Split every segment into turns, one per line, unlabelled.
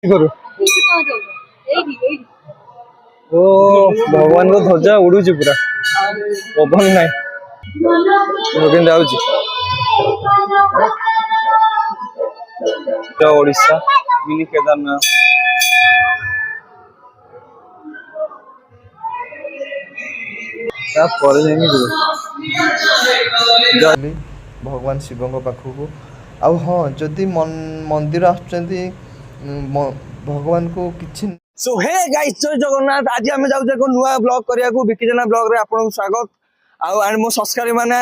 करू ओ भगवान को ध्वजा उड़ू पूरा पवन ना ओडिशा मिनी केदारनाथ
भगवान शिव पाखक आ हाँ जदि मंदिर आसुचंदी भगवान को किछि
सो हे गाइस जय जगन्नाथ आज आम जाऊँ एक नुआ ब्लॉग करिया विकिजना ब्लॉग रे आपन स्वागत आ मो सब्सक्राइबर माने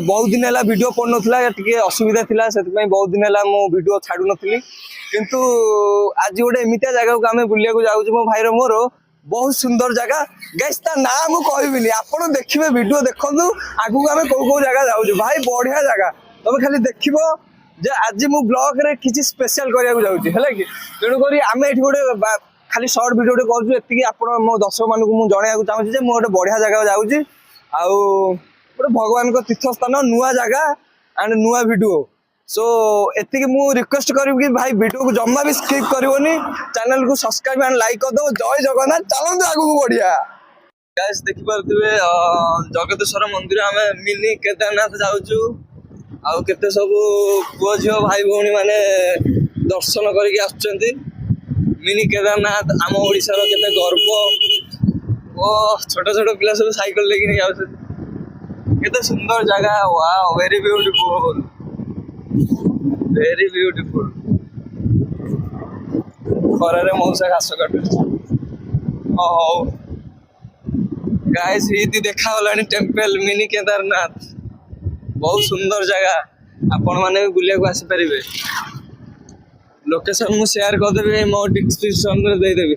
बहुत दिन है वीडियो पड़ नथिला टिके असुविधा थिला सेति बहुत दिन है मो वीडियो छाडू नथली किंतु आज गोटे एमितिया जगह को आम बुलिया को जाऊँ मो भाईर मोर बहुत सुंदर जगह गाइस ता ना मु कहबिनी आपन देखिबे वीडियो देखंतु आगु आम को जगह जाऊँ भाई बढ़िया जगह तुम खाली देखिबो जे आज मु ब्लॉग रे किछि स्पेशल करिया को जाऊँ है कि तेणु करी आम एठी गोटे खाली शॉर्ट वीडियो करूँ एति आप मो दर्शक मान को जनवाक चाहूँ जे गोटे बढ़िया जगह जाऊँ आउ गोटे भगवान को तीर्थस्थान नुआ जगह एंड नुआ वीडियो सो एति मु रिक्वेस्ट करी कि भाई वीडियो को जम्मा भी स्किप करनी चैनल को सब्सक्राइब एंड लाइक कर दो जय जगन्नाथ चलते आगू बढ़िया गाइस देखि पारथिबे जगतेश्वर मंदिर आम मिनी केदारनाथ जाऊँ आउ केते सब पुओ झियो भाई भौणी माने दर्शन करके आसुचंती मिनी केदारनाथ आम ओडिशा रो केते गर्व ओ छोट छोट पिला सब साइकिल लेकिन जाउछंती केते सुंदर जगह वाओ वेरी ब्यूटीफुल खरारे मौसा घास काटु ओ गाइस ये देखा गलानी टेम्पल मिनी केदारनाथ बहुत सुंदर जगह आपण माने बुलिया को आसी परिबे लोकेशन मु शेयर कर देबे मो डिस्क्रिप्शन रे दे देबे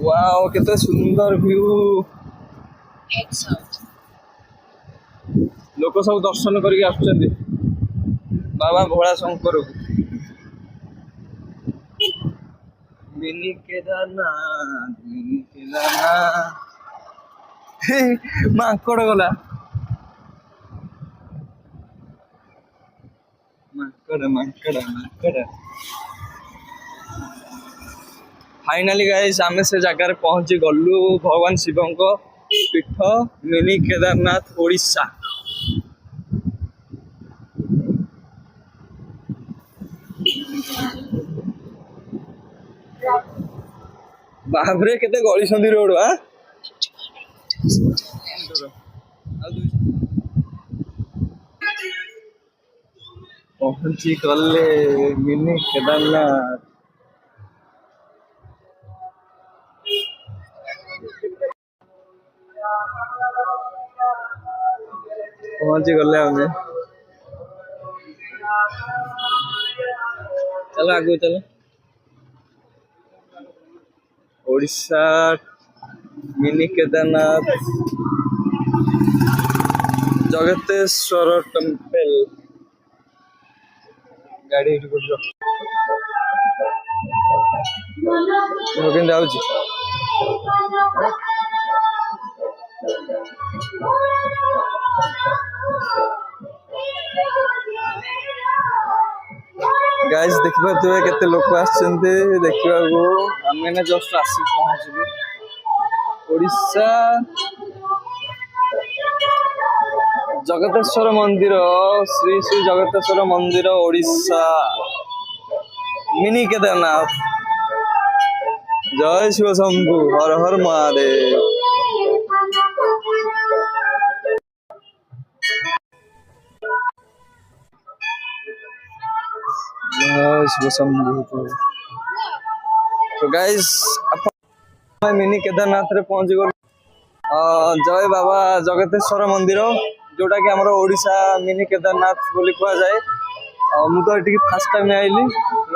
वाओ केते सुंदर व्यू लोक सब दर्शन करके आसुचंदी बाबा भोला शंकर मिनी केदारनाथ मांकड़ गला मांकड़ फाइनाली गाइस आम से जगह पहुंची गलु भगवान शिव पीठ मिनी केदारनाथ ओडिशा बाबरे केते गली संधि रोड पहुंची गले मिनी केदारनाथ पहुंची गले हमें चलो आगू चलो ओडिशा मिनी केदारनाथ जगतेश्वर टेम्पल गाड़ी जाऊँ गाइस देखिए केते लोक आछंते देखिबा को आमे जस्ट आसी पहुंचलु ओडिशा जगतेश्वर मंदिर श्री श्री जगतेश्वर मंदिर ओडिशा मिनी केदारनाथ जय शिव शंभु हर हर महादेव तो गाइस मिनी केदारनाथ रे पहुंच गल जय बाबा जगतेश्वर मंदिर जोटा कि हमर ओडिशा मिनी केदारनाथ बोली कहा जाए मु तो ये फास्ट टाइम आइली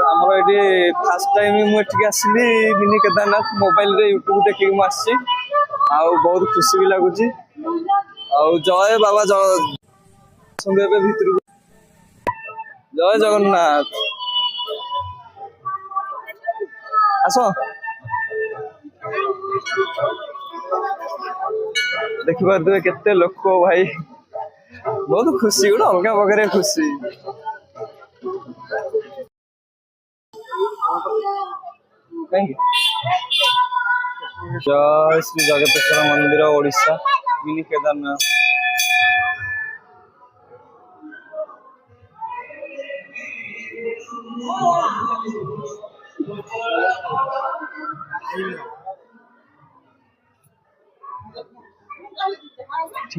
आमर ये फास्ट टाइम मुझे आसली मिनी केदारनाथ मोबाइल रे यूट्यूब देखिक मुझे बहुत खुशी भी लगुच जय बाबा भितर जय जगन्नाथ आस देखिए केते लोक भाई बहुत खुशी गोटे अलग प्रकार खुशी। जय श्री जगतेश्वर मंदिर ओडिशा मिनी केदारनाथ।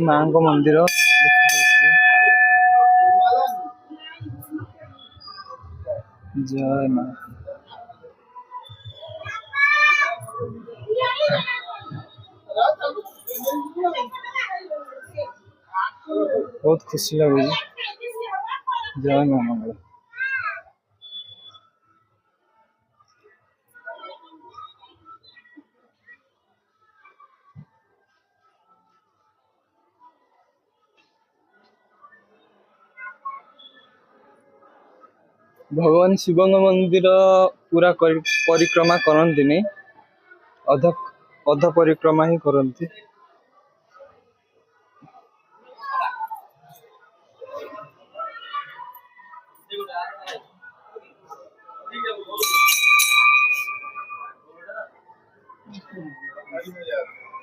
माँ को मंदिर जय माँ। बहुत खुशी लगे जय माँ मंगल। भगवान शिव मंदिर पूरा परिक्रमा करती अध अध परिक्रमा ही करती।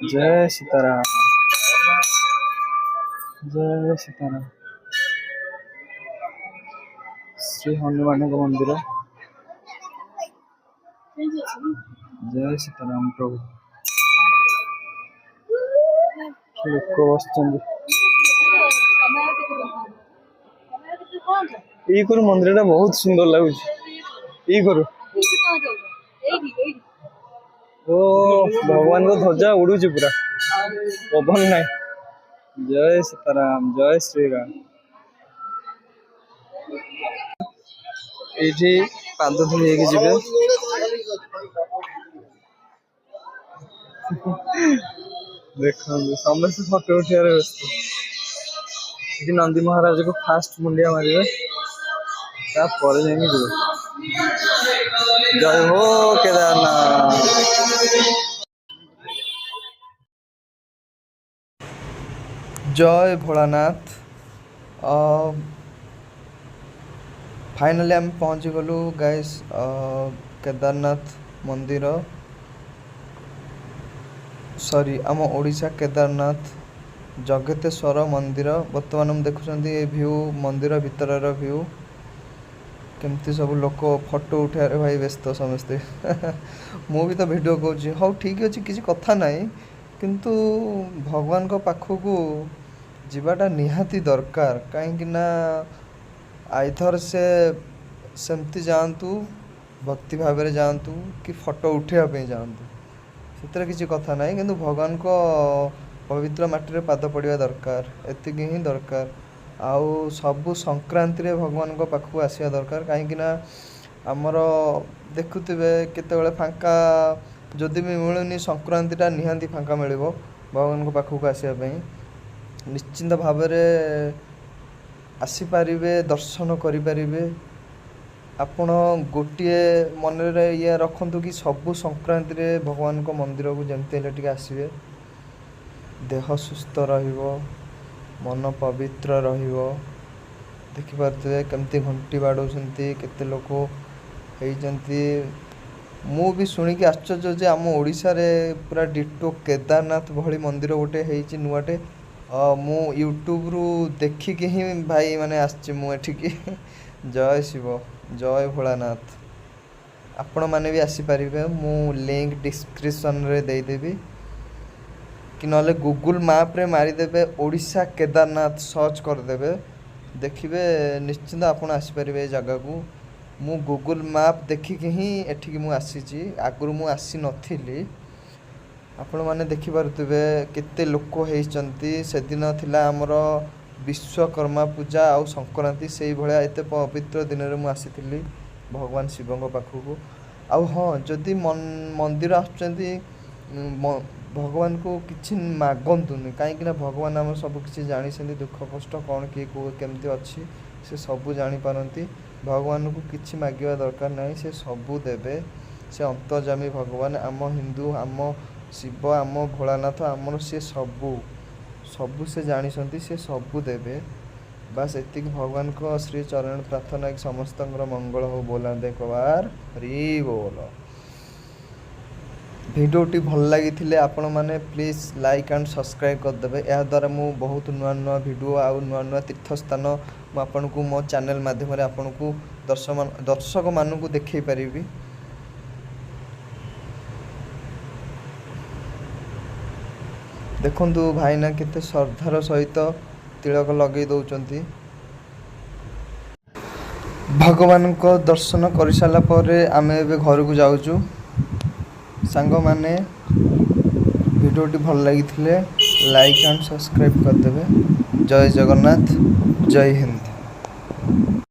जय सीताराम जय सीताराम। श्री हनुमान मंदिर जय सीताराम प्रभु। लोक बस मंदिर बहुत सुंदर लगुच। ओ भगवान को ध्वजा उड़ू पूरा पवन ना। जय सीताराम जय श्री राम। ये पाद धोई जी देखो समस्त फोटो उठार व्यस्त। ये नंदी महाराज को फास्ट मुंडिया मारे जय हो केदारनाथ।
जय भोलानाथ। फाइनली आम पहुँची गलु गाइस केदारनाथ मंदिर सॉरी आम ओडिशा केदारनाथ जगतेश्वर मंदिर। बर्तमान हम देखुं ये व्यू मंदिर भितर व्यू केमती सब लोक फोटो उठारे भाई व्यस्त समस्ते मु भी तो वीडियो कौच हाँ ठीक अच्छे किसी कथा ना किंतु भगवान को पाखक जीवाटा निहाती दरकार कहीं आइथर से सेमती जातु भक्ति भाव में जातु कि फोटो उठाइबा जातु से किसी कथा ना कि भगवान को पवित्र मटी पाद पड़ा दरकार एति ही दरकार। आउ सबु संक्रांति रे भगवान को पाखक आसवा दरकार कहीं आमर देखुवे केतबेले फांका जदि भी मिलूनी संक्रांतिटा निहांती फांका मिल भगवान को पाखक आसवाई निश्चिंत भाव आसीपारे दर्शन करें। आपण गोटे मन ये रखु कि सबु संक्रांति रे भगवान को मंदिर को जमती आसवे देह सुस्थ रहिबो मन पवित्र रहिबो। देखिपे केमती घंटी बाड़ौंती केते लोक होती मु भी शुणिकी आश्चर्य जे आम ओडिशा रे पूरा डिटो केदारनाथ भली मंदिर गोटे होती नुआटे मु यूट्यूब रु देखिकी ही भाई माने आसछि मु एठिकी। जय शिव जय भोलानाथ। आपण माने भी आसी परिबे मु लिंक डिस्क्रिप्शन रे दे देबी कि नले गूगल मैप रे मारिदेवे ओडिशा केदारनाथ सर्च करदेवे देखिए निश्चिंत आपड़ आसीपारे जगह को। मु गूगल मैप देखिकी ही एठिकी मु आसीची आगुरु मु आसी नथिली आपण माने देखि पारुथिबे केते लोक होइचंती। से दिन थिला हमर विश्वकर्मा पूजा आउ संक्रांति से भलिया एते पवित्र दिन रे मु आसीथिली भगवान शिवंग पाखकु। आउ हाँ जदि मंदिर आछंती भगवान को किसी मागंतुनि कहीं भगवान आम सब किसी जानी दुख कष्ट कौन किए केमती अच्छी से सबू जापारती। भगवान को किसी मांगा दरकार ना से सबू देवे से अंतर्जामी भगवान आम हिंदू आम शिव आम भोलानाथ आमर सी सबू सबू से जानी से सबू देवे। बस एति भगवान को श्री चरण प्रार्थना कि समस्त मंगल हो बोला दे कबार हरि बोल। ভিডিওটি ଭଲ ଲାଗିଥିଲେ ଆପଣମାନେ ପ୍ଲିଜ୍ ଲାଇକ୍ ଆଣ୍ଡ ସବସ୍କ୍ରାଇବ୍ କରିଦେବେ। ଏହାଦ୍ୱାରା ମୁଁ ବହୁତ ନୂଆ ନୂଆ ଭିଡ଼ିଓ ଆଉ ନୂଆ ନୂଆ ତୀର୍ଥସ୍ଥାନ ମୁଁ ଆପଣଙ୍କୁ ମୋ ଚ୍ୟାନେଲ୍ ମାଧ୍ୟମରେ ଆପଣଙ୍କୁ ଦର୍ଶକମାନଙ୍କୁ ଦେଖାଇ ପାରିବି। ଦେଖନ୍ତୁ ଭାଇନା କେତେ ଶ୍ରଦ୍ଧାର ସହିତ ତିଳକ ଲଗାଇ ଦେଉଛନ୍ତି। ଭଗବାନଙ୍କ ଦର୍ଶନ କରିସାରିଲା ପରେ ଆମେ ଏବେ ଘରକୁ ଯାଉଛୁ। ସାଙ୍ଗମାନେ ଭିଡ଼ିଓଟି ଭଲ ଲାଗିଥିଲେ ଲାଇକ୍ ଆଣ୍ଡ ସବସ୍କ୍ରାଇବ୍ କରିଦେବେ। ଜୟ ଜଗନ୍ନାଥ, ଜୟ ହିନ୍ଦ।